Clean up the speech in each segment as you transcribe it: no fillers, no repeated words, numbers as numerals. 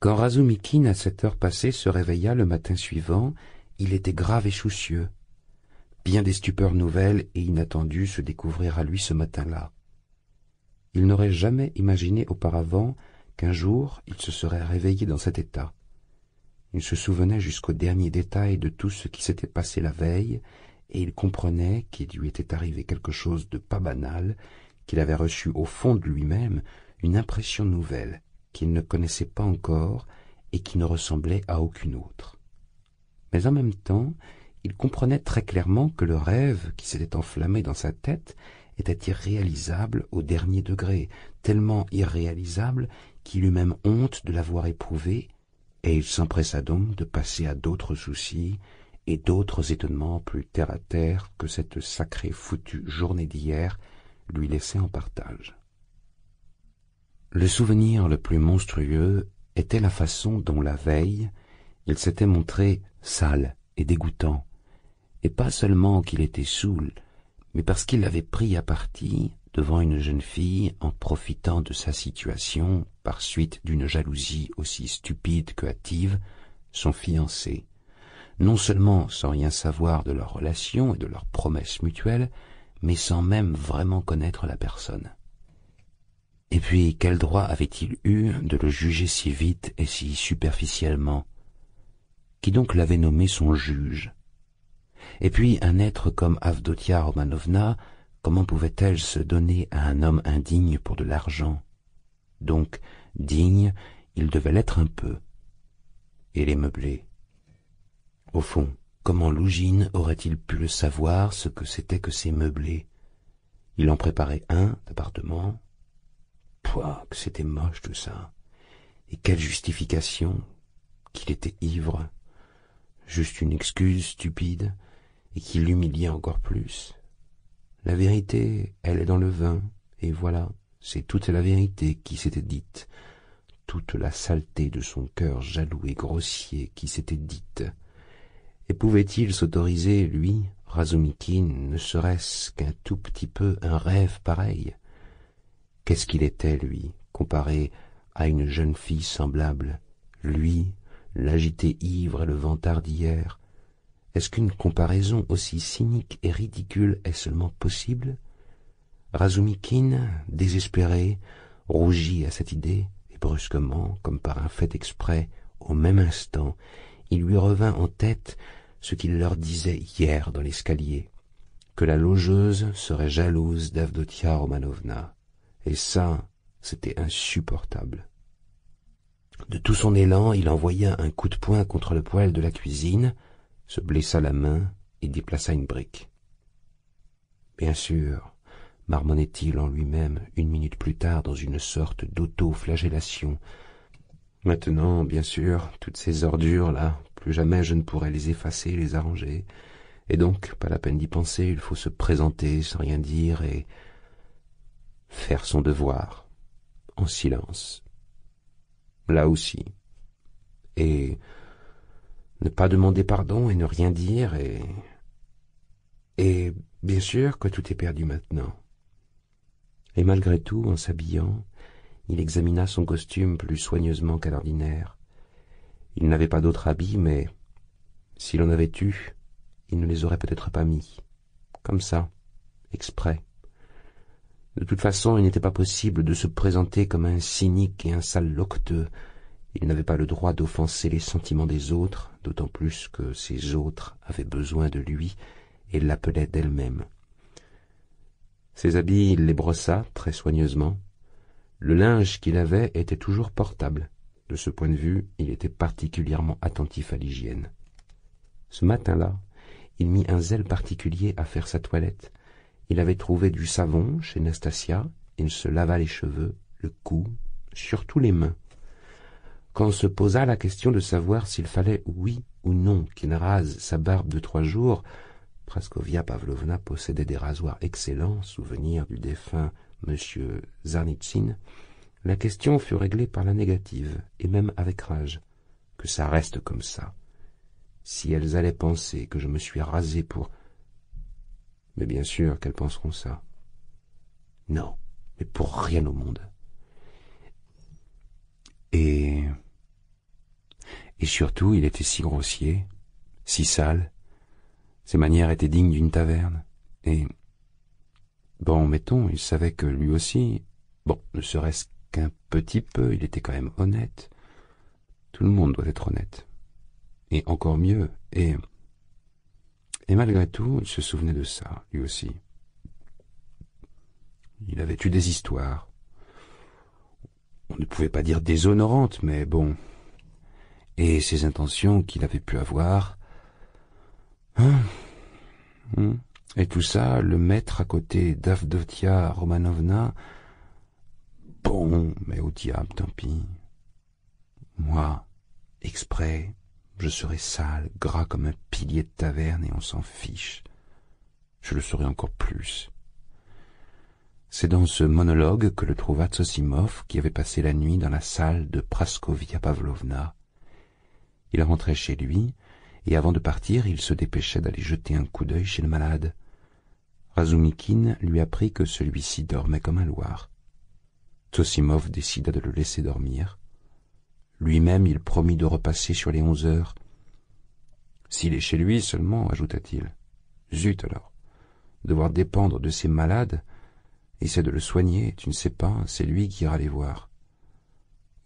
Quand Razumikine, à cette heure passée, se réveilla le matin suivant, il était grave et soucieux. Bien des stupeurs nouvelles et inattendues se découvrirent à lui ce matin-là. Il n'aurait jamais imaginé auparavant qu'un jour il se serait réveillé dans cet état. Il se souvenait jusqu'au dernier détail de tout ce qui s'était passé la veille, et il comprenait qu'il lui était arrivé quelque chose de pas banal, qu'il avait reçu au fond de lui-même une impression nouvelle, qu'il ne connaissait pas encore et qui ne ressemblait à aucune autre. Mais en même temps, il comprenait très clairement que le rêve qui s'était enflammé dans sa tête était irréalisable au dernier degré, tellement irréalisable qu'il eut même honte de l'avoir éprouvé, et il s'empressa donc de passer à d'autres soucis et d'autres étonnements plus terre à terre que cette sacrée foutue journée d'hier lui laissait en partage. Le souvenir le plus monstrueux était la façon dont la veille il s'était montré sale et dégoûtant, et pas seulement qu'il était saoul, mais parce qu'il l'avait pris à partie devant une jeune fille en profitant de sa situation par suite d'une jalousie aussi stupide que hâtive, son fiancé, non seulement sans rien savoir de leur relation et de leurs promesses mutuelles, mais sans même vraiment connaître la personne. Et puis, quel droit avait-il eu de le juger si vite et si superficiellement? Qui donc l'avait nommé son juge? Et puis, un être comme Avdotia Romanovna, comment pouvait-elle se donner à un homme indigne pour de l'argent? Donc, digne, il devait l'être un peu. Et les meublés? Au fond, comment Lougine aurait-il pu le savoir, ce que c'était que ces meublés? Il en préparait un d'appartement. Pouah, que c'était moche tout ça. Et quelle justification, qu'il était ivre. Juste une excuse stupide, et qui l'humiliait encore plus. La vérité, elle est dans le vin, et voilà, c'est toute la vérité qui s'était dite, toute la saleté de son cœur jaloux et grossier qui s'était dite. Et pouvait-il s'autoriser, lui, Razumikine, ne serait-ce qu'un tout petit peu un rêve pareil? Qu'est-ce qu'il était, lui, comparé à une jeune fille semblable, lui, l'agité ivre et le vantard d'hier? Est-ce qu'une comparaison aussi cynique et ridicule est seulement possible? Razumikine, désespéré, rougit à cette idée, et brusquement, comme par un fait exprès, au même instant, il lui revint en tête ce qu'il leur disait hier dans l'escalier, que la logeuse serait jalouse d'Avdotia Romanovna. Et ça, c'était insupportable. De tout son élan, il envoya un coup de poing contre le poêle de la cuisine, se blessa la main et déplaça une brique. Bien sûr, marmonnait-il en lui-même une minute plus tard dans une sorte d'auto-flagellation. Maintenant, bien sûr, toutes ces ordures-là, plus jamais je ne pourrai les effacer, les arranger. Et donc, pas la peine d'y penser, il faut se présenter sans rien dire et faire son devoir, en silence. Là aussi. Et ne pas demander pardon et ne rien dire et bien sûr que tout est perdu maintenant. Et malgré tout, en s'habillant, il examina son costume plus soigneusement qu'à l'ordinaire. Il n'avait pas d'autres habits, mais s'il en avait eu, il ne les aurait peut-être pas mis. Comme ça, exprès. De toute façon, il n'était pas possible de se présenter comme un cynique et un sale loqueteux. Il n'avait pas le droit d'offenser les sentiments des autres, d'autant plus que ces autres avaient besoin de lui et l'appelaient d'elles-mêmes. Ses habits, il les brossa très soigneusement. Le linge qu'il avait était toujours portable. De ce point de vue, il était particulièrement attentif à l'hygiène. Ce matin-là, il mit un zèle particulier à faire sa toilette. Il avait trouvé du savon chez Nastasia, il se lava les cheveux, le cou, surtout les mains. Quand se posa la question de savoir s'il fallait, oui ou non, qu'il rase sa barbe de 3 jours, Praskovia Pavlovna possédait des rasoirs excellents, souvenir du défunt M. Zarnitsin, la question fut réglée par la négative, et même avec rage. Que ça reste comme ça. Si elles allaient penser que je me suis rasé pour... Mais bien sûr qu'elles penseront ça. Non, mais pour rien au monde. Et Et surtout, il était si grossier, si sale. Ses manières étaient dignes d'une taverne. Et, bon, mettons, il savait que lui aussi, bon, ne serait-ce qu'un petit peu, il était quand même honnête. Tout le monde doit être honnête. Et encore mieux, et malgré tout, il se souvenait de ça, lui aussi. Il avait eu des histoires. On ne pouvait pas dire déshonorantes, mais bon. Et ses intentions qu'il avait pu avoir. Et tout ça, le mettre à côté d'Avdotia Romanovna. Bon, mais au diable, tant pis. Moi, exprès, je serais sale, gras comme un pilier de taverne et on s'en fiche. Je le serais encore plus. C'est dans ce monologue que le trouva Zosimov, qui avait passé la nuit dans la salle de Praskovia Pavlovna. Il rentrait chez lui, et avant de partir, il se dépêchait d'aller jeter un coup d'œil chez le malade. Razumikine lui apprit que celui-ci dormait comme un loir. Zosimov décida de le laisser dormir. Lui-même, il promit de repasser sur les 11 heures. S'il est chez lui seulement, ajouta-t-il. Zut alors, devoir dépendre de ces malades, essaie de le soigner, tu ne sais pas, c'est lui qui ira les voir.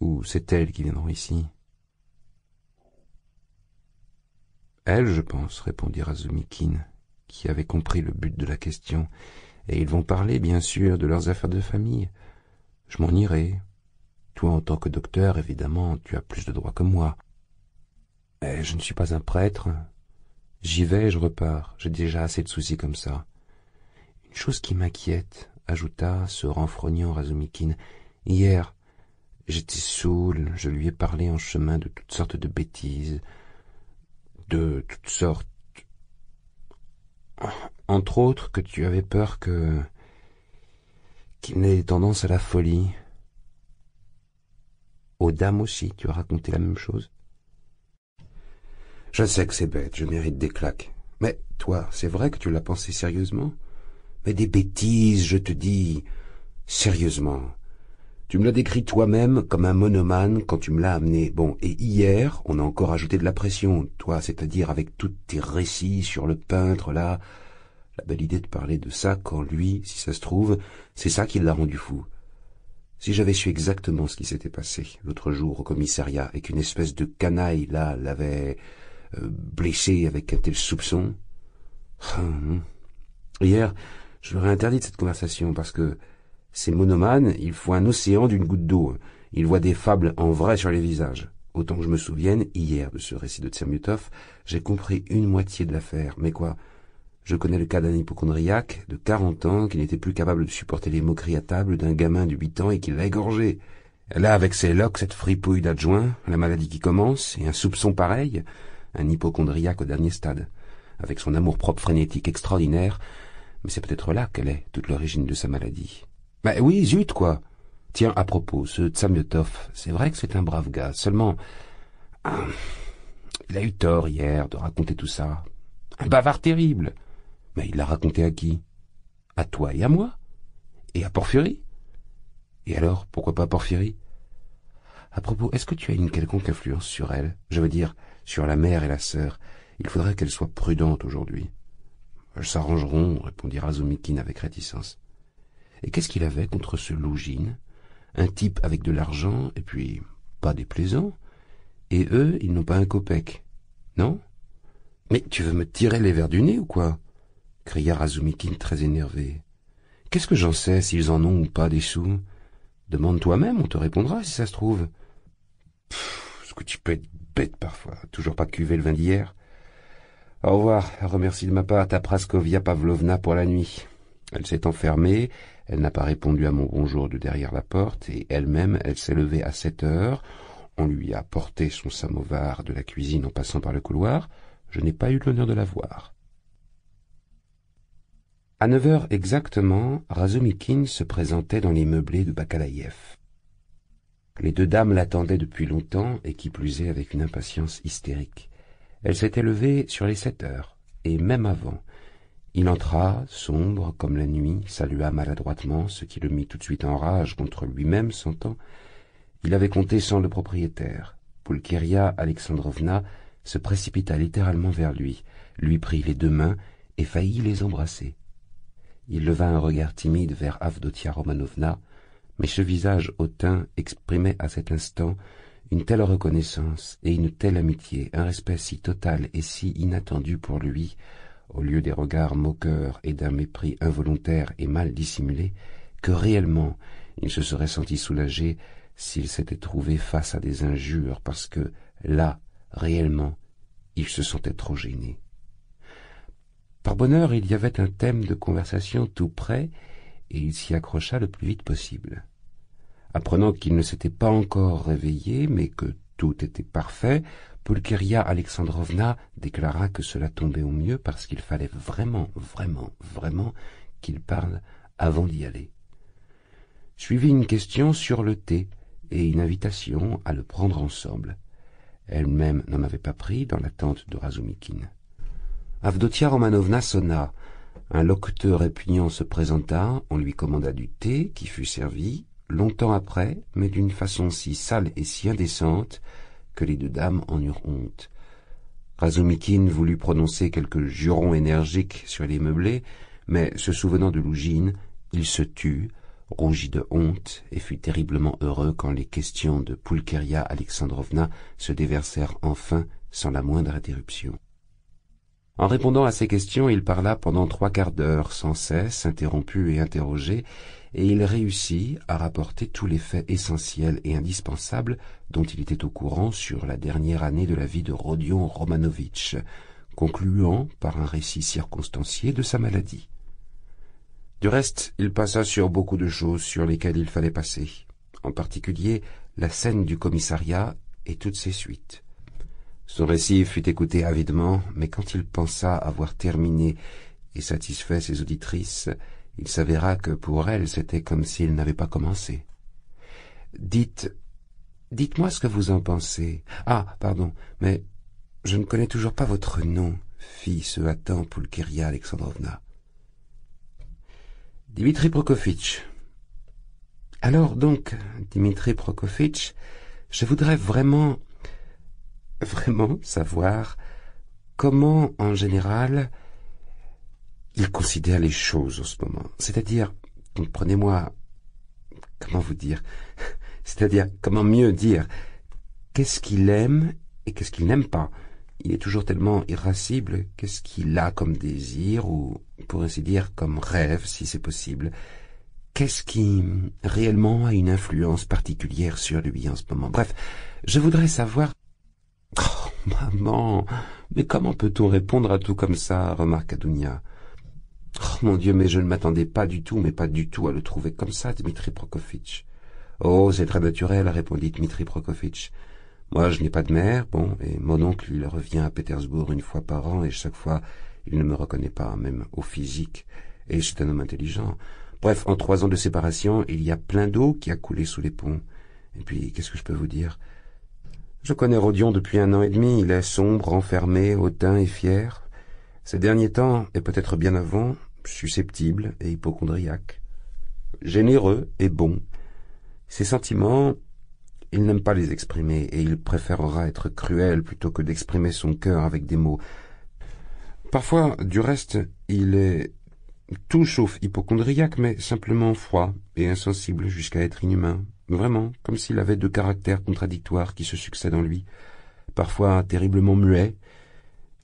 Ou c'est elles qui viendront ici. Elles, je pense, répondit Razumikine, qui avait compris le but de la question, et ils vont parler, bien sûr, de leurs affaires de famille. Je m'en irai. Toi, en tant que docteur, évidemment, tu as plus de droits que moi. Mais je ne suis pas un prêtre. J'y vais et je repars. J'ai déjà assez de soucis comme ça. Une chose qui m'inquiète, ajouta, se renfrognant Razumikine. Hier, j'étais saoul, je lui ai parlé en chemin de toutes sortes de bêtises. De toutes sortes. Entre autres que tu avais peur qu'il n'ait tendance à la folie. Aux dames aussi, tu as raconté la même chose? Je sais que c'est bête, je mérite des claques. Mais toi, c'est vrai que tu l'as pensé sérieusement? Mais des bêtises, je te dis. Sérieusement. Tu me l'as décrit toi-même comme un monomane quand tu me l'as amené. Bon, et hier, on a encore ajouté de la pression, toi, c'est-à-dire avec tous tes récits sur le peintre, là. La belle idée de parler de ça quand lui, si ça se trouve, c'est ça qui l'a rendu fou. Si j'avais su exactement ce qui s'était passé l'autre jour au commissariat et qu'une espèce de canaille, là, l'avait blessé avec un tel soupçon... Hier, je leur ai interdit cette conversation parce que ces monomanes, il faut un océan d'une goutte d'eau. Ils voient des fables en vrai sur les visages. Autant que je me souvienne, hier, de ce récit de Tsermiotov, j'ai compris une moitié de l'affaire. Mais quoi? Je connais le cas d'un hypocondriaque de 40 ans qui n'était plus capable de supporter les moqueries à table d'un gamin de 8 ans et qui l'a égorgé. Là, avec ses loques, cette fripouille d'adjoint, la maladie qui commence, et un soupçon pareil, un hypocondriaque au dernier stade, avec son amour-propre frénétique extraordinaire, mais c'est peut-être là qu'elle est, toute l'origine de sa maladie. Mais oui, zut, quoi. Tiens, à propos, ce Tsamyotov, c'est vrai que c'est un brave gars, seulement... il a eu tort hier de raconter tout ça. Un bavard terrible. Mais il l'a raconté à qui? À toi et à moi? Et à Porphyrie? Et alors, pourquoi pas Porphyrie? À propos, est-ce que tu as une quelconque influence sur elle? Je veux dire, sur la mère et la sœur. Il faudrait qu'elle soit prudente aujourd'hui. Elles s'arrangeront, répondit Razumikine avec réticence. Et qu'est-ce qu'il avait contre ce Lougine? Un type avec de l'argent, et puis pas déplaisant. Et eux, ils n'ont pas un kopek. Non? Mais tu veux me tirer les vers du nez ou quoi? Cria Razumikine très énervé. Qu'est-ce que j'en sais s'ils en ont ou pas des sous? Demande toi-même, on te répondra si ça se trouve. Est-ce que tu peux être bête parfois? Toujours pas cuvé le vin d'hier? Au revoir, remercie de ma part ta Praskovia Pavlovna pour la nuit. Elle s'est enfermée, elle n'a pas répondu à mon bonjour de derrière la porte, et elle-même, elle s'est levée à 7 heures. On lui a porté son samovar de la cuisine en passant par le couloir. Je n'ai pas eu l'honneur de la voir. À 9 heures exactement, Razumikine se présentait dans les meublés de Bakalaïev. Les deux dames l'attendaient depuis longtemps, et qui plus est avec une impatience hystérique. Elle s'était levée sur les 7 heures, et même avant. Il entra, sombre comme la nuit, salua maladroitement, ce qui le mit tout de suite en rage contre lui-même, s'entend. Il avait compté sans le propriétaire. Pulcheria Alexandrovna se précipita littéralement vers lui, lui prit les deux mains et faillit les embrasser. Il leva un regard timide vers Avdotia Romanovna, mais ce visage hautain exprimait à cet instant une telle reconnaissance et une telle amitié, un respect si total et si inattendu pour lui, au lieu des regards moqueurs et d'un mépris involontaire et mal dissimulé, que réellement il se serait senti soulagé s'il s'était trouvé face à des injures, parce que, là, réellement, il se sentait trop gêné. Par bonheur, il y avait un thème de conversation tout prêt, et il s'y accrocha le plus vite possible. Apprenant qu'il ne s'était pas encore réveillé, mais que tout était parfait, Pulcheria Alexandrovna déclara que cela tombait au mieux parce qu'il fallait vraiment qu'il parle avant d'y aller. Suivit une question sur le thé et une invitation à le prendre ensemble. Elle-même n'en avait pas pris dans l'attente de Razumikine. Avdotia Romanovna sonna. Un locuteur répugnant se présenta, on lui commanda du thé qui fut servi, longtemps après, mais d'une façon si sale et si indécente que les deux dames en eurent honte. Razumikine voulut prononcer quelques jurons énergiques sur les meublés, mais se souvenant de Lougine, il se tut, rougit de honte, et fut terriblement heureux quand les questions de Pulcheria Alexandrovna se déversèrent enfin sans la moindre interruption. En répondant à ces questions, il parla pendant 3/4 d'heure, sans cesse, interrompu et interrogé, et il réussit à rapporter tous les faits essentiels et indispensables dont il était au courant sur la dernière année de la vie de Rodion Romanovitch, concluant par un récit circonstancié de sa maladie. Du reste, il passa sur beaucoup de choses sur lesquelles il fallait passer, en particulier la scène du commissariat et toutes ses suites. Son récit fut écouté avidement, mais quand il pensa avoir terminé et satisfait ses auditrices, il s'avéra que pour elles c'était comme s'il n'avait pas commencé. Dites-moi ce que vous en pensez. Ah, pardon, mais je ne connais toujours pas votre nom, fit se hâtant Pulcheria Alexandrovna. Dimitri Prokofitch. Alors donc, Dimitri Prokofitch, je voudrais vraiment savoir comment, en général, il considère les choses en ce moment. C'est-à-dire, comprenez-moi, comment vous dire, c'est-à-dire, comment mieux dire, qu'est-ce qu'il aime et qu'est-ce qu'il n'aime pas. Il est toujours tellement irascible, qu'est-ce qu'il a comme désir, ou, pour ainsi dire, comme rêve, si c'est possible. Qu'est-ce qui, réellement, a une influence particulière sur lui en ce moment. Bref, je voudrais savoir... Oh, maman, mais comment peut-on répondre à tout comme ça, remarqua Dounia. Oh, mon Dieu, mais je ne m'attendais pas du tout à le trouver comme ça, Dmitri Prokofitch. Oh, c'est très naturel, répondit Dmitri Prokofitch. Moi, je n'ai pas de mère, bon, et mon oncle, il revient à Pétersbourg une fois par an, et chaque fois, il ne me reconnaît pas, même au physique, et c'est un homme intelligent. Bref, en 3 ans de séparation, il y a plein d'eau qui a coulé sous les ponts. Et puis, qu'est-ce que je peux vous dire? Je connais Rodion depuis 1 an et demi, il est sombre, enfermé, hautain et fier. Ces derniers temps, et peut-être bien avant, susceptible et hypocondriaque. Généreux et bon. Ses sentiments, il n'aime pas les exprimer, et il préférera être cruel plutôt que d'exprimer son cœur avec des mots. Parfois, du reste, il est tout sauf hypocondriaque, mais simplement froid et insensible jusqu'à être inhumain. Vraiment, comme s'il avait 2 caractères contradictoires qui se succèdent en lui. Parfois terriblement muet,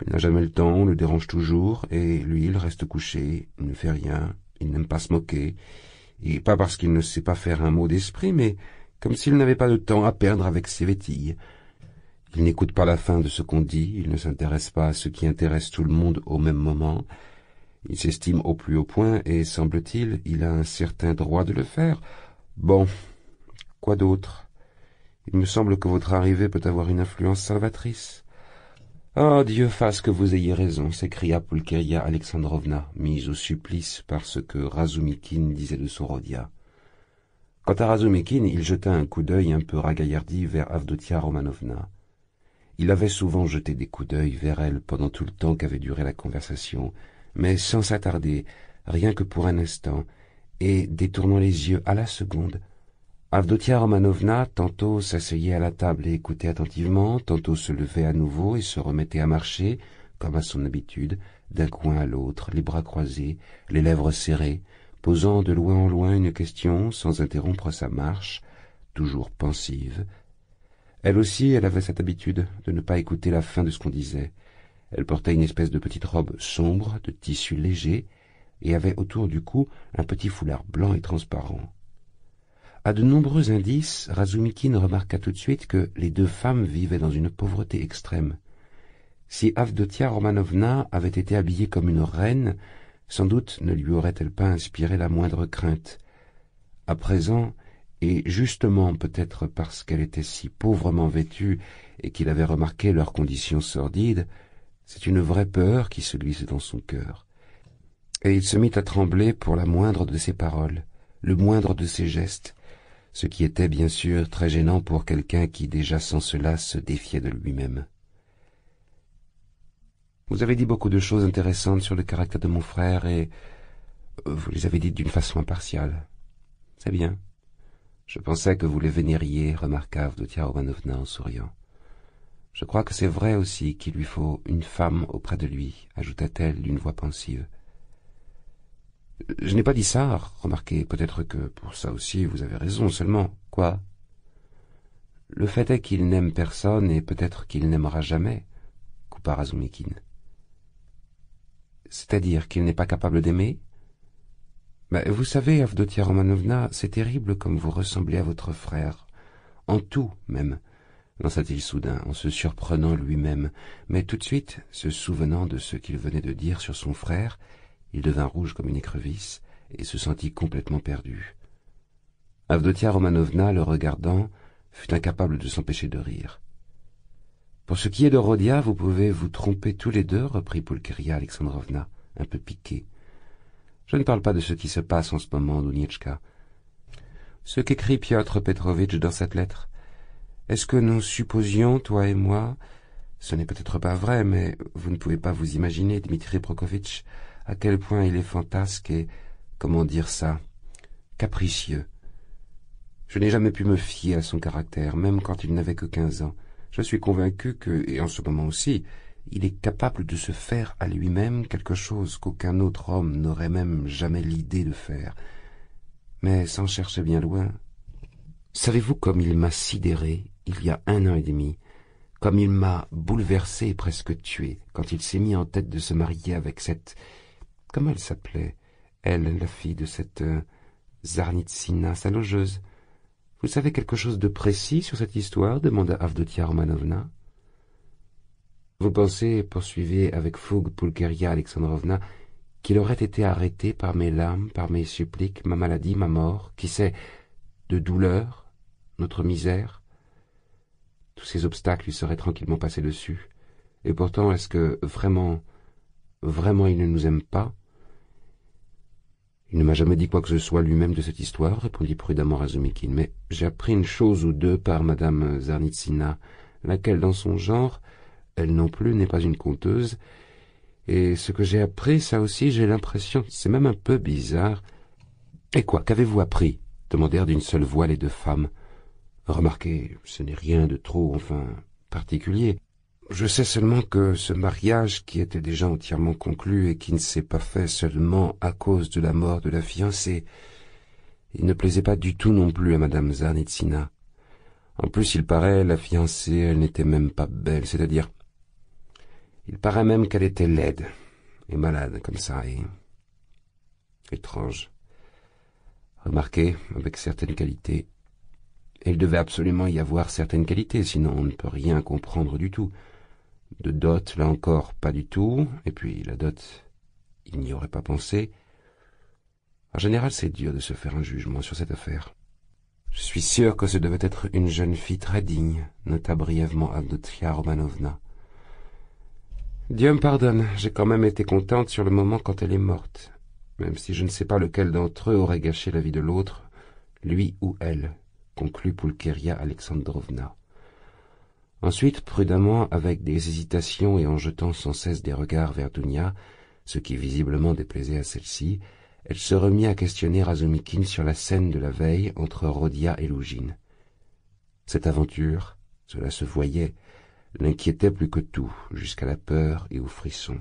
il n'a jamais le temps, on le dérange toujours, et lui, il reste couché, il ne fait rien, il n'aime pas se moquer, et pas parce qu'il ne sait pas faire un mot d'esprit, mais comme s'il n'avait pas de temps à perdre avec ses vétilles. Il n'écoute pas la fin de ce qu'on dit, il ne s'intéresse pas à ce qui intéresse tout le monde au même moment. Il s'estime au plus haut point, et, semble-t-il, il a un certain droit de le faire. Bon, quoi d'autre? Il me semble que votre arrivée peut avoir une influence salvatrice. Oh, Dieu fasse que vous ayez raison, s'écria Pulcheria Alexandrovna, mise au supplice par ce que Razumikine disait de son Rodia. Quant à Razumikine, il jeta un coup d'œil un peu ragaillardi vers Avdotia Romanovna. Il avait souvent jeté des coups d'œil vers elle pendant tout le temps qu'avait duré la conversation, mais sans s'attarder, rien que pour un instant, et détournant les yeux à la seconde. Avdotia Romanovna tantôt s'asseyait à la table et écoutait attentivement, tantôt se levait à nouveau et se remettait à marcher, comme à son habitude, d'un coin à l'autre, les bras croisés, les lèvres serrées, posant de loin en loin une question sans interrompre sa marche, toujours pensive. Elle aussi, elle avait cette habitude de ne pas écouter la fin de ce qu'on disait. Elle portait une espèce de petite robe sombre, de tissu léger, et avait autour du cou un petit foulard blanc et transparent. À de nombreux indices, Razumikine remarqua tout de suite que les deux femmes vivaient dans une pauvreté extrême. Si Avdotia Romanovna avait été habillée comme une reine, sans doute ne lui aurait-elle pas inspiré la moindre crainte. À présent, et justement peut-être parce qu'elle était si pauvrement vêtue et qu'il avait remarqué leurs conditions sordides, c'est une vraie peur qui se glissait dans son cœur. Et il se mit à trembler pour la moindre de ses paroles, le moindre de ses gestes, ce qui était bien sûr très gênant pour quelqu'un qui déjà sans cela se défiait de lui-même. Vous avez dit beaucoup de choses intéressantes sur le caractère de mon frère et vous les avez dites d'une façon impartiale. C'est bien. Je pensais que vous le vénériez, remarqua Avdotia Romanovna en souriant. Je crois que c'est vrai aussi qu'il lui faut une femme auprès de lui, ajouta-t-elle d'une voix pensive. Je n'ai pas dit ça, remarquez, peut-être que pour ça aussi vous avez raison, seulement. Quoi? Le fait est qu'il n'aime personne et peut-être qu'il n'aimera jamais, coupa Razumikine. C'est-à-dire qu'il n'est pas capable d'aimer? Vous savez, Avdotia Romanovna, c'est terrible comme vous ressemblez à votre frère. En tout, même, lança-t-il soudain, en se surprenant lui-même, mais tout de suite, se souvenant de ce qu'il venait de dire sur son frère, il devint rouge comme une écrevisse et se sentit complètement perdu. Avdotia Romanovna, le regardant, fut incapable de s'empêcher de rire. « Pour ce qui est de Rodia, vous pouvez vous tromper tous les deux, reprit Pulcheria Alexandrovna, un peu piquée. Je ne parle pas de ce qui se passe en ce moment, Dunietchka. Ce qu'écrit Piotr Petrovitch dans cette lettre, est-ce que nous supposions, toi et moi, ce n'est peut-être pas vrai, mais vous ne pouvez pas vous imaginer, Dmitri Prokofitch, à quel point il est fantasque et, comment dire ça, capricieux. Je n'ai jamais pu me fier à son caractère, même quand il n'avait que 15 ans. Je suis convaincu que, et en ce moment aussi, il est capable de se faire à lui-même quelque chose qu'aucun autre homme n'aurait même jamais l'idée de faire. Mais sans chercher bien loin, savez-vous comme il m'a sidéré il y a 1 an et demi, comme il m'a bouleversé et presque tué quand il s'est mis en tête de se marier avec cette... Comment elle s'appelait, elle, la fille de cette Zarnitsina, sa logeuse. Vous savez quelque chose de précis sur cette histoire demanda Avdotia Romanovna. Vous pensez, poursuivit avec fougue Pulcheria Alexandrovna, qu'il aurait été arrêté par mes larmes, par mes suppliques, ma maladie, ma mort, qui sait, de douleur, notre misère. Tous ces obstacles lui seraient tranquillement passés dessus. Et pourtant, est-ce que vraiment, vraiment il ne nous aime pas? Il ne m'a jamais dit quoi que ce soit lui-même de cette histoire, répondit prudemment Razumikine, mais j'ai appris une chose ou deux par madame Zarnitsina, laquelle, dans son genre, elle non plus n'est pas une conteuse, et ce que j'ai appris, ça aussi, j'ai l'impression, c'est même un peu bizarre. Et quoi, qu'avez-vous appris? Demandèrent d'une seule voix les deux femmes. Remarquez, ce n'est rien de trop, enfin, particulier. Je sais seulement que ce mariage, qui était déjà entièrement conclu et qui ne s'est pas fait seulement à cause de la mort de la fiancée, il ne plaisait pas du tout non plus à madame Zarnitsina. En plus, il paraît, la fiancée, elle n'était même pas belle, c'est-à-dire, il paraît même qu'elle était laide et malade comme ça, et étrange. Remarquez, avec certaines qualités. Et il devait absolument y avoir certaines qualités, sinon on ne peut rien comprendre du tout. De dot, là encore, pas du tout, et puis la dot, il n'y aurait pas pensé. En général, c'est dur de se faire un jugement sur cette affaire. Je suis sûr que ce devait être une jeune fille très digne, nota brièvement Avdotia Romanovna. Dieu me pardonne, j'ai quand même été contente sur le moment quand elle est morte, même si je ne sais pas lequel d'entre eux aurait gâché la vie de l'autre, lui ou elle, conclut Pulcheria Alexandrovna. Ensuite, prudemment, avec des hésitations et en jetant sans cesse des regards vers Dounia, ce qui visiblement déplaisait à celle-ci, elle se remit à questionner Razumikine sur la scène de la veille entre Rodia et Lugine. Cette aventure, cela se voyait, l'inquiétait plus que tout, jusqu'à la peur et au frisson.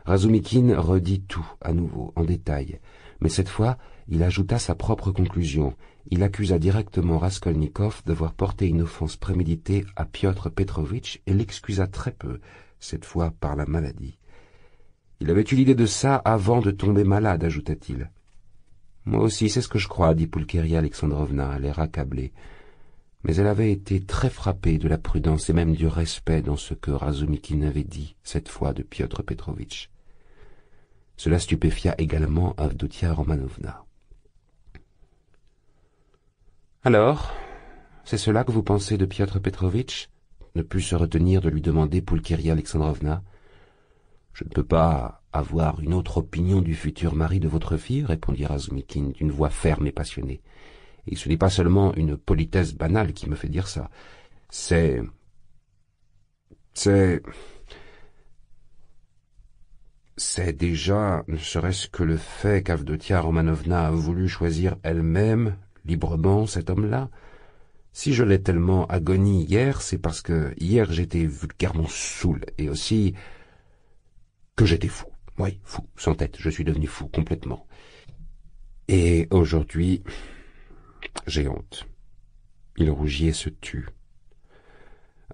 Razumikine redit tout, à nouveau, en détail, mais cette fois, il ajouta sa propre conclusion. Il accusa directement Raskolnikov d'avoir porté une offense préméditée à Piotr Petrovitch et l'excusa très peu, cette fois par la maladie. Il avait eu l'idée de ça avant de tomber malade, ajouta-t-il. Moi aussi, c'est ce que je crois, dit Pulcheria Alexandrovna, à l'air accablé. Mais elle avait été très frappée de la prudence et même du respect dans ce que Razumikine avait dit, cette fois de Piotr Petrovitch. Cela stupéfia également Avdotia Romanovna. « Alors, c'est cela que vous pensez de Piotr Petrovitch ?» ne put se retenir de lui demander Pulcheria Alexandrovna. « Je ne peux pas avoir une autre opinion du futur mari de votre fille, répondit Razumikine d'une voix ferme et passionnée. Et ce n'est pas seulement une politesse banale qui me fait dire ça. C'est déjà, ne serait-ce que le fait qu'Avdotia Romanovna a voulu choisir elle-même, librement, cet homme-là. Si je l'ai tellement agonie hier, c'est parce que hier j'étais vulgairement saoul, et aussi que j'étais fou. Oui, fou, sans tête, je suis devenu fou, complètement. Et aujourd'hui, j'ai honte. Il rougit et se tut.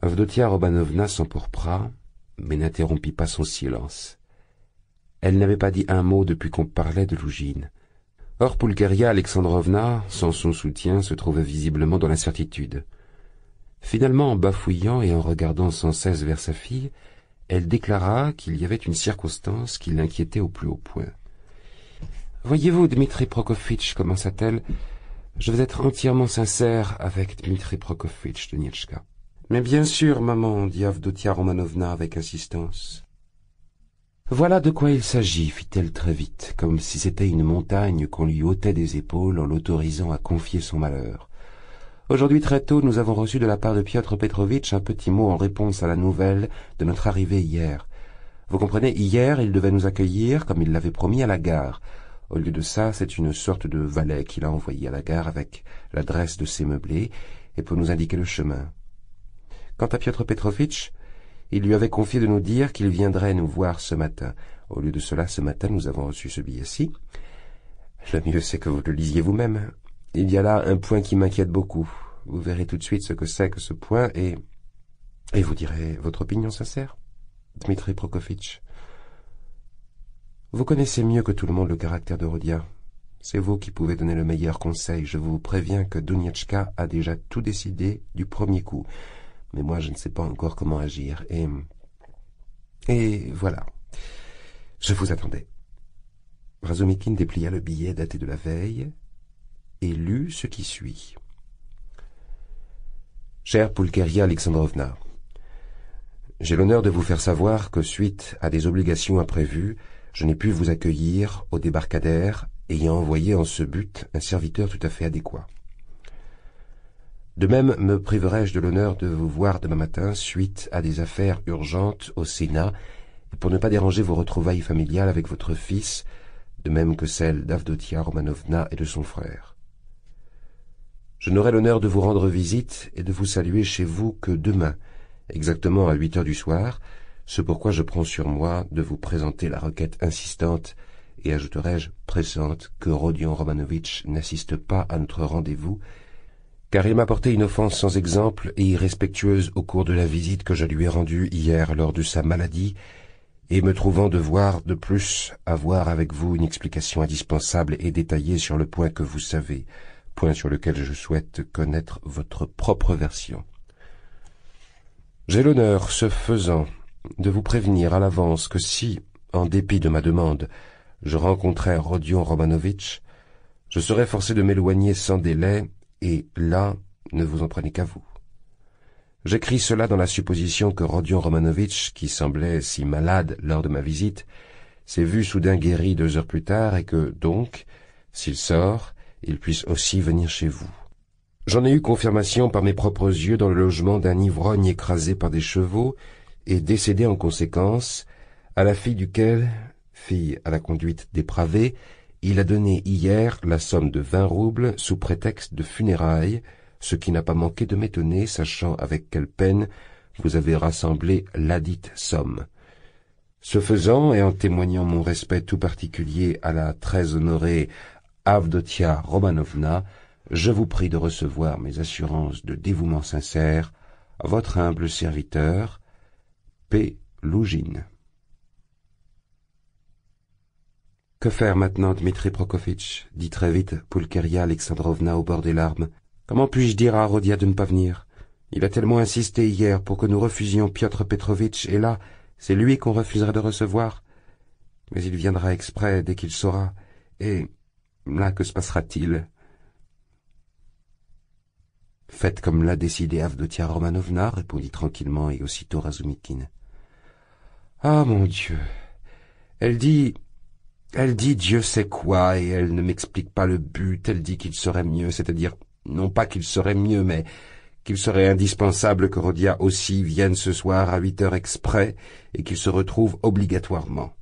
Avdotia Romanovna s'empourpra, mais n'interrompit pas son silence. Elle n'avait pas dit un mot depuis qu'on parlait de Lugine. Or Pulcheria Alexandrovna, sans son soutien, se trouvait visiblement dans l'incertitude. Finalement, en bafouillant et en regardant sans cesse vers sa fille, elle déclara qu'il y avait une circonstance qui l'inquiétait au plus haut point. « Voyez-vous, Dmitri Prokofitch, commença-t-elle, je veux être entièrement sincère avec Dmitri Prokofitch, Dunietchka. »« Mais bien sûr, maman, dit Avdotia Romanovna avec insistance. »« Voilà de quoi il s'agit, fit-elle très vite, comme si c'était une montagne qu'on lui ôtait des épaules en l'autorisant à confier son malheur. Aujourd'hui très tôt, nous avons reçu de la part de Piotr Petrovitch un petit mot en réponse à la nouvelle de notre arrivée hier. Vous comprenez, hier, il devait nous accueillir, comme il l'avait promis, à la gare. Au lieu de ça, c'est une sorte de valet qu'il a envoyé à la gare avec l'adresse de ses meublés et pour nous indiquer le chemin. Quant à Piotr Petrovitch, il lui avait confié de nous dire qu'il viendrait nous voir ce matin. Au lieu de cela, ce matin, nous avons reçu ce billet-ci. Le mieux, c'est que vous le lisiez vous-même. Il y a là un point qui m'inquiète beaucoup. Vous verrez tout de suite ce que c'est que ce point et vous direz votre opinion sincère, Dmitri Prokofitch. Vous connaissez mieux que tout le monde le caractère de Rodia. C'est vous qui pouvez donner le meilleur conseil. Je vous préviens que Dunietchka a déjà tout décidé du premier coup. Mais moi, je ne sais pas encore comment agir. Et voilà. Je vous attendais. Razumikine déplia le billet daté de la veille et lut ce qui suit. Chère Pulcheria Alexandrovna, j'ai l'honneur de vous faire savoir que, suite à des obligations imprévues, je n'ai pu vous accueillir au débarcadère, ayant envoyé en ce but un serviteur tout à fait adéquat. De même, me priverai-je de l'honneur de vous voir demain matin, suite à des affaires urgentes au Sénat, et pour ne pas déranger vos retrouvailles familiales avec votre fils, de même que celles d'Avdotia Romanovna et de son frère. Je n'aurai l'honneur de vous rendre visite et de vous saluer chez vous que demain, exactement à 8 heures du soir, ce pourquoi je prends sur moi de vous présenter la requête insistante et ajouterai-je pressante que Rodion Romanovitch n'assiste pas à notre rendez-vous, car il m'a porté une offense sans exemple et irrespectueuse au cours de la visite que je lui ai rendue hier lors de sa maladie, et me trouvant devoir de plus avoir avec vous une explication indispensable et détaillée sur le point que vous savez, point sur lequel je souhaite connaître votre propre version. J'ai l'honneur, ce faisant, de vous prévenir à l'avance que si, en dépit de ma demande, je rencontrais Rodion Romanovitch, je serais forcé de m'éloigner sans délai, et là, ne vous en prenez qu'à vous. J'écris cela dans la supposition que Rodion Romanovitch, qui semblait si malade lors de ma visite, s'est vu soudain guéri 2 heures plus tard et que, donc, s'il sort, il puisse aussi venir chez vous. J'en ai eu confirmation par mes propres yeux dans le logement d'un ivrogne écrasé par des chevaux et décédé en conséquence, à la fille duquel Fille à la conduite dépravée, il a donné hier la somme de 20 roubles sous prétexte de funérailles, ce qui n'a pas manqué de m'étonner, sachant avec quelle peine vous avez rassemblé ladite somme. Ce faisant, et en témoignant mon respect tout particulier à la très honorée Avdotia Romanovna, je vous prie de recevoir mes assurances de dévouement sincère, votre humble serviteur, P. Lougine. Que faire maintenant, Dmitri Prokofitch, dit très vite Pulcheria Alexandrovna au bord des larmes. Comment puis-je dire à Rodia de ne pas venir? Il a tellement insisté hier pour que nous refusions Piotr Petrovitch, et là, c'est lui qu'on refuserait de recevoir. Mais il viendra exprès dès qu'il saura, et là, que se passera-t-il? Faites comme l'a décidé Avdotia Romanovna, répondit tranquillement et aussitôt Razumikine. Ah, mon Dieu! Elle dit Dieu sait quoi, et elle ne m'explique pas le but. Elle dit qu'il serait mieux, c'est-à-dire, non pas qu'il serait mieux, mais qu'il serait indispensable que Rodia aussi vienne ce soir à 8 heures exprès, et qu'il se retrouve obligatoirement.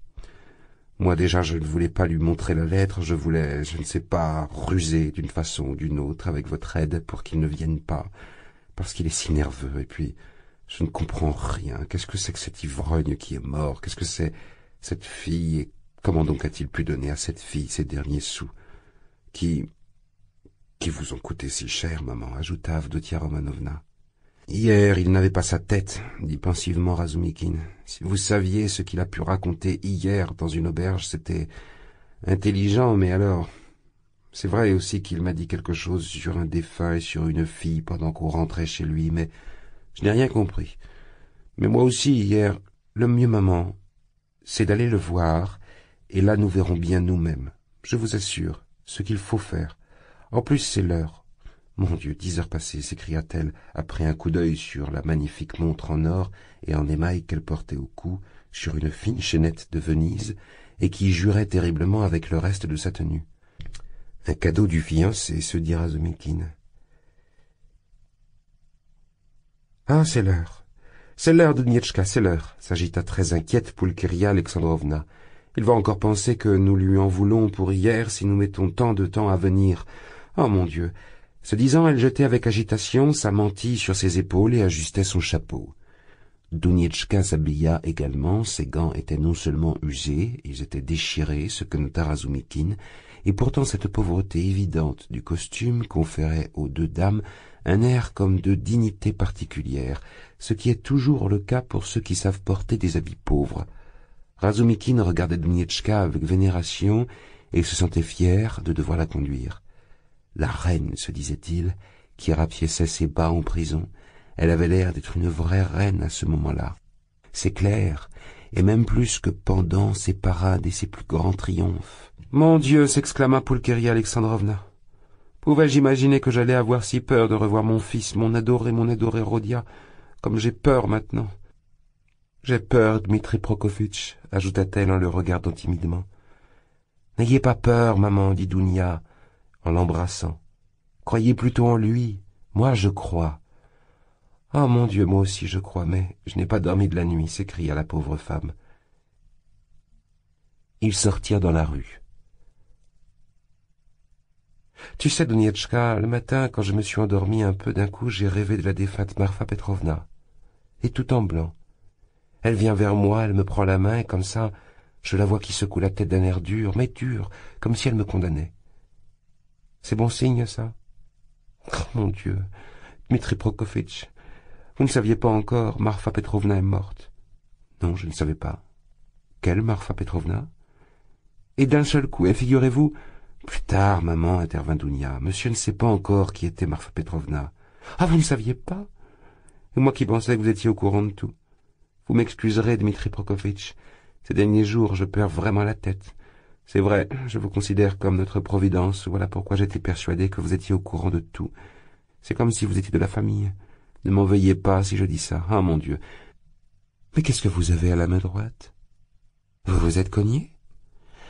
Moi déjà, je ne voulais pas lui montrer la lettre, je voulais, je ne sais pas, ruser d'une façon ou d'une autre avec votre aide pour qu'il ne vienne pas, parce qu'il est si nerveux, et puis, je ne comprends rien. Qu'est-ce que c'est que cet ivrogne qui est mort? Qu'est-ce que c'est cette fille? Et comment donc a-t-il pu donner à cette fille ces derniers sous, qui vous ont coûté si cher, maman, ajouta Avdotia Romanovna. Hier, il n'avait pas sa tête, dit pensivement Razumikine. Si vous saviez ce qu'il a pu raconter hier dans une auberge, c'était intelligent, mais alors... C'est vrai aussi qu'il m'a dit quelque chose sur un défunt et sur une fille pendant qu'on rentrait chez lui, mais je n'ai rien compris. Mais moi aussi, hier, le mieux, maman, c'est d'aller le voir, et là nous verrons bien nous-mêmes. Je vous assure, ce qu'il faut faire. En plus, c'est l'heure. Mon Dieu, 10 heures passées, s'écria-t-elle, après un coup d'œil sur la magnifique montre en or et en émail qu'elle portait au cou, sur une fine chaînette de Venise, et qui jurait terriblement avec le reste de sa tenue. Un cadeau du fiancé, se dit Razumikine. Ah, c'est l'heure. C'est l'heure, Dunietchka, c'est l'heure, s'agita très inquiète Pulcheria Alexandrovna. Il va encore penser que nous lui en voulons pour hier si nous mettons tant de temps à venir. Oh mon Dieu! Ce disant, elle jetait avec agitation sa mantille sur ses épaules et ajustait son chapeau. Dunietchka s'habilla également, ses gants étaient non seulement usés, ils étaient déchirés, ce que nota Razumikine, et pourtant cette pauvreté évidente du costume conférait aux deux dames un air comme de dignité particulière, ce qui est toujours le cas pour ceux qui savent porter des habits pauvres. Razumikine regardait Dunietchka avec vénération et se sentait fier de devoir la conduire. La reine, se disait-il, qui rapiéçait ses bas en prison, elle avait l'air d'être une vraie reine à ce moment-là. C'est clair, et même plus que pendant ses parades et ses plus grands triomphes. « Mon Dieu !» s'exclama Pulcheria Alexandrovna. « Pouvais-je imaginer que j'allais avoir si peur de revoir mon fils, mon adoré Rodia, comme j'ai peur maintenant !»« J'ai peur, Dmitri Prokofitch, ajouta-t-elle en le regardant timidement. « N'ayez pas peur, maman, dit Dounia, en l'embrassant. Croyez plutôt en lui, moi je crois. »« Oh mon Dieu, moi aussi je crois, mais je n'ai pas dormi de la nuit, s'écria la pauvre femme. Ils sortirent dans la rue. Tu sais, Dunietchka, le matin, quand je me suis endormi un peu, d'un coup, j'ai rêvé de la défunte Marfa Petrovna. Et tout en blanc. Elle vient vers moi, elle me prend la main, et comme ça, je la vois qui secoue la tête d'un air dur, mais dur, comme si elle me condamnait. C'est bon signe, ça? Oh, mon Dieu, Dmitri Prokofitch, vous ne saviez pas encore, Marfa Petrovna est morte. Non, je ne savais pas. Quelle Marfa Petrovna? Et d'un seul coup, et figurez-vous... Plus tard, maman, intervint Dounia, monsieur ne sait pas encore qui était Marfa Petrovna. Ah, vous ne saviez pas? Et moi qui pensais que vous étiez au courant de tout. Vous m'excuserez, Dmitri Prokofitch. Ces derniers jours, je perds vraiment la tête. C'est vrai, je vous considère comme notre providence, voilà pourquoi j'étais persuadé que vous étiez au courant de tout. C'est comme si vous étiez de la famille. Ne m'en veuillez pas si je dis ça. Ah, mon Dieu. Mais qu'est-ce que vous avez à la main droite? Vous vous êtes cogné?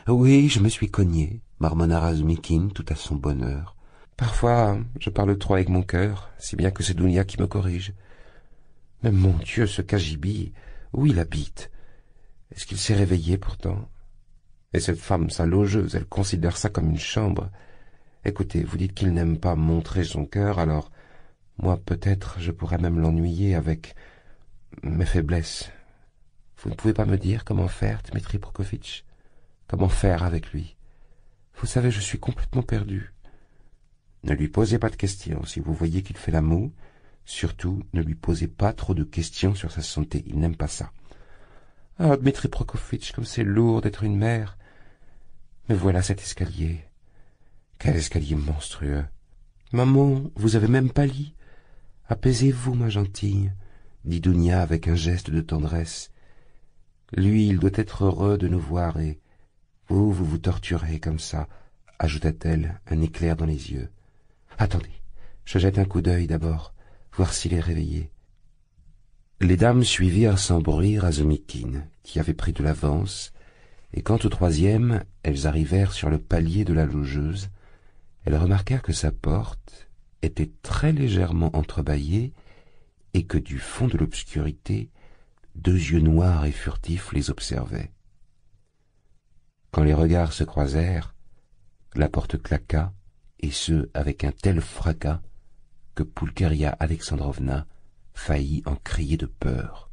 Oui, je me suis cogné, marmonna Razumikine, tout à son bonheur. Parfois, je parle trop avec mon cœur, si bien que c'est Dounia qui me corrige. Mais mon Dieu, ce Kajibi, où il habite? Est-ce qu'il s'est réveillé pourtant? Et cette femme, sa logeuse, elle considère ça comme une chambre. Écoutez, vous dites qu'il n'aime pas montrer son cœur, alors moi peut-être je pourrais même l'ennuyer avec mes faiblesses. Vous ne pouvez pas me dire comment faire, Dmitri Prokofitch? Comment faire avec lui? Vous savez, je suis complètement perdu. Ne lui posez pas de questions. Si vous voyez qu'il fait la moue, surtout ne lui posez pas trop de questions sur sa santé. Il n'aime pas ça. Ah, Dmitri Prokofitch, comme c'est lourd d'être une mère. Mais voilà cet escalier. Quel escalier monstrueux. Maman, vous avez même pas lit. Apaisez-vous, ma gentille, dit Dounia avec un geste de tendresse. Lui, il doit être heureux de nous voir et vous vous torturez comme ça, ajouta-t-elle, un éclair dans les yeux. Attendez, je jette un coup d'œil d'abord, voir s'il est réveillé. Les dames suivirent sans bruit Razumikine, qui avait pris de l'avance, et quand au troisième, elles arrivèrent sur le palier de la logeuse, elles remarquèrent que sa porte était très légèrement entrebâillée et que du fond de l'obscurité, deux yeux noirs et furtifs les observaient. Quand les regards se croisèrent, la porte claqua, et ce avec un tel fracas que Pulcheria Alexandrovna faillit en crier de peur.